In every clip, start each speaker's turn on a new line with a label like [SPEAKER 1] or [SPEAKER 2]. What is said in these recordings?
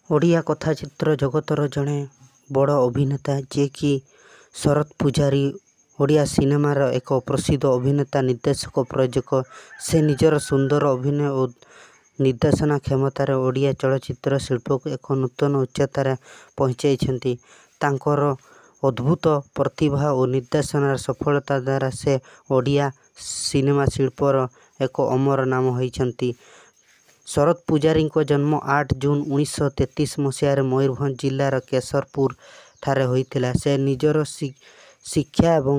[SPEAKER 1] ଓଡ଼ିଆ କଥାଚିତ୍ର ଜଗତର ଜଣେ ବଡ଼ ଅଭିନେତା ଯିଏକି ଶରତ ପୂଜାରୀ ଓଡ଼ିଆ ସିନେମାର ଏକ ପ୍ରସିଦ୍ଧ ଅଭିନେତା, ନିର୍ଦ୍ଦେଶକ, ପ୍ରଯୋଜକ। ସେ ନିଜର ସୁନ୍ଦର ଅଭିନୟ ଓ ନିର୍ଦ୍ଦେଶନା କ୍ଷମତାରେ ଓଡ଼ିଆ ଚଳଚ୍ଚିତ୍ର ଶିଳ୍ପକୁ ଏକ ନୂତନ ଉଚ୍ଚତାରେ ପହଞ୍ଚାଇଛନ୍ତି। ତାଙ୍କର ଅଦ୍ଭୁତ ପ୍ରତିଭା ଓ ନିର୍ଦ୍ଦେଶନାର ସଫଳତା ଦ୍ୱାରା ସେ ଓଡ଼ିଆ ସିନେମା ଶିଳ୍ପର ଏକ ଅମର ନାମ ହୋଇଛନ୍ତି। ଶରତ ପୂଜାରୀଙ୍କ ଜନ୍ମ 8 ଜୁନ 1933 ମସିହାରେ ମୟୂରଭଞ୍ଜ ଜିଲ୍ଲାର କେଶରପୁର ଠାରେ ହୋଇଥିଲା। ସେ ନିଜର ଶିକ୍ଷା ଏବଂ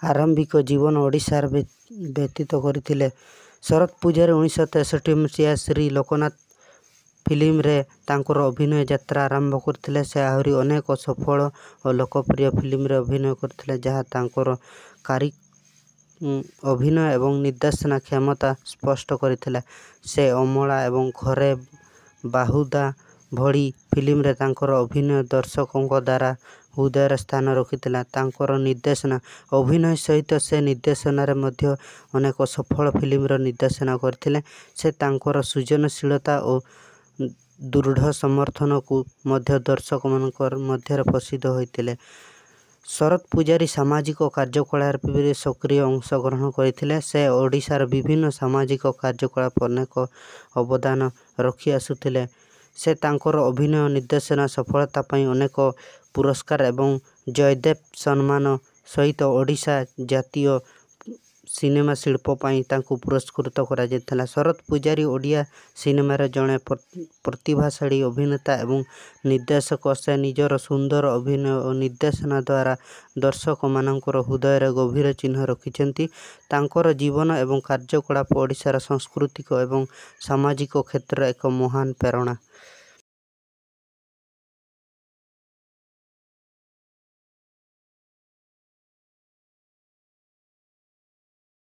[SPEAKER 1] ଆରମ୍ଭିକ ଜୀବନ ଓଡ଼ିଶାରେ ବ୍ୟତୀତ କରିଥିଲେ। ଶରତ ପୂଜାରୀ 1963 ମସିହା ଶ୍ରୀ ଲୋକନାଥ ଫିଲ୍ମରେ ତାଙ୍କର ଅଭିନୟ ଯାତ୍ରା ଆରମ୍ଭ କରିଥିଲେ। ସେ ଆହୁରି ଅନେକ ସଫଳ ଓ ଲୋକପ୍ରିୟ ଫିଲ୍ମରେ ଅଭିନୟ କରିଥିଲେ, ଯାହା ତାଙ୍କର ଅଭିନୟ ଏବଂ ନିର୍ଦ୍ଦେଶନା କ୍ଷମତା ସ୍ପଷ୍ଟ କରିଥିଲା। ସେ ଅମଳା ଏବଂ ଘରେ ବାହୁଦା ଭଳି ଫିଲ୍ମରେ ତାଙ୍କର ଅଭିନୟ ଦର୍ଶକଙ୍କ ଦ୍ୱାରା ହୃଦୟରେ ସ୍ଥାନ ରଖିଥିଲା। ତାଙ୍କର ନିର୍ଦ୍ଦେଶନା ଅଭିନୟ ସହିତ ସେ ନିର୍ଦ୍ଦେଶନାରେ ମଧ୍ୟ ଅନେକ ସଫଳ ଫିଲ୍ମର ନିର୍ଦ୍ଦେଶନା କରିଥିଲେ। ସେ ତାଙ୍କର ସୃଜନଶୀଳତା ଓ ଦୃଢ଼ ସମର୍ଥନକୁ ମଧ୍ୟ ଦର୍ଶକମାନଙ୍କ ମଧ୍ୟରେ ପ୍ରସିଦ୍ଧ ହୋଇଥିଲେ। ଶରତ ପୂଜାରୀ ସାମାଜିକ କାର୍ଯ୍ୟକଳାପରେ ସକ୍ରିୟ ଅଂଶଗ୍ରହଣ କରିଥିଲେ। ସେ ଓଡ଼ିଶାର ବିଭିନ୍ନ ସାମାଜିକ କାର୍ଯ୍ୟକଳାପରେ ଅନେକ ଅବଦାନ ରଖିଆସୁଥିଲେ। ସେ ତାଙ୍କର ଅଭିନୟ ଓ ନିର୍ଦ୍ଦେଶନା ସଫଳତା ପାଇଁ ଅନେକ ପୁରସ୍କାର ଏବଂ ଜୟଦେବ ସମ୍ମାନ ସହିତ ଓଡ଼ିଶା ଜାତୀୟ ସିନେମା ଶିଳ୍ପ ପାଇଁ ତାଙ୍କୁ ପୁରସ୍କୃତ କରାଯାଇଥିଲା। ଶରତ ପୂଜାରୀ ଓଡ଼ିଆ ସିନେମାର ଜଣେ ପ୍ରତିଭାଶାଳୀ ଅଭିନେତା ଏବଂ ନିର୍ଦ୍ଦେଶକ। ସେ ନିଜର ସୁନ୍ଦର ଅଭିନୟ ଓ ନିର୍ଦ୍ଦେଶନା ଦ୍ୱାରା ଦର୍ଶକମାନଙ୍କର ହୃଦୟରେ ଗଭୀର ଚିହ୍ନ ରଖିଛନ୍ତି। ତାଙ୍କର ଜୀବନ ଏବଂ କାର୍ଯ୍ୟକଳାପ ଓଡ଼ିଶାର ସାଂସ୍କୃତିକ ଏବଂ ସାମାଜିକ କ୍ଷେତ୍ରରେ ଏକ ମହାନ ପ୍ରେରଣା।